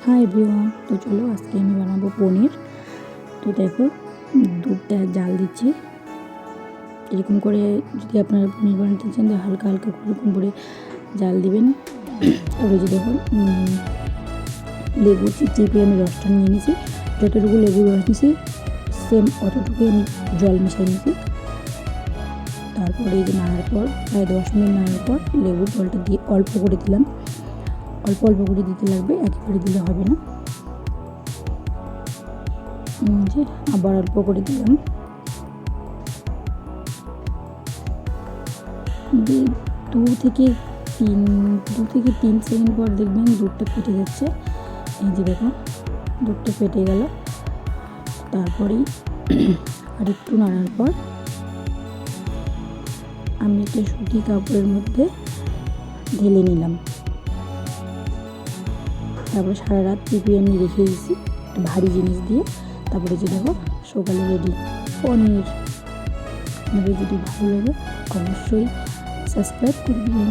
Hi everyone, তো চলো আজকে আমি বানাবো পনির। তো দেখো, দুধটা জাল দিচ্ছি। এরকম করে যদি আপনারা পনির বানাতে চান তো হালকা হালকা এরকম করে জাল দিবেন। তারপরে যে দেখুন, লেবু চিপে আমি রসটা নিয়ে নিয়েছি। যতটুকু লেবু রস নিয়েছি সেম অতটুকু আমি জল মিশিয়ে নিয়েছি। তারপরে এই যে নাড়ার পর প্রায় 10 মিনিট নাড়ার পর লেবুর জলটা দিয়ে অল্প করে দিলাম। অল্প অল্প করে দিতে লাগবে, একেবারে দিলে হবে না। যে আবার অল্প করে দিলাম। দু থেকে তিন সেকেন্ড পর দেখবেন দুধটা ফেটে যাচ্ছে। এই যে দেখো, দুধটা ফেটে গেল। তারপরেই আর একটু নাড়ার পর আমি একটা সুতি কাপড়ের মধ্যে ঢেলে নিলাম। তারপরে সারা রাত চিপিয়ে আমি রেখে দিয়েছি ভারী জিনিস দিয়ে। তারপরে যে দেখো, সকালে রেডি পনির। আমাদের যদি ভালো লাগে অবশ্যই সাবস্ক্রাইব করে দিবেন।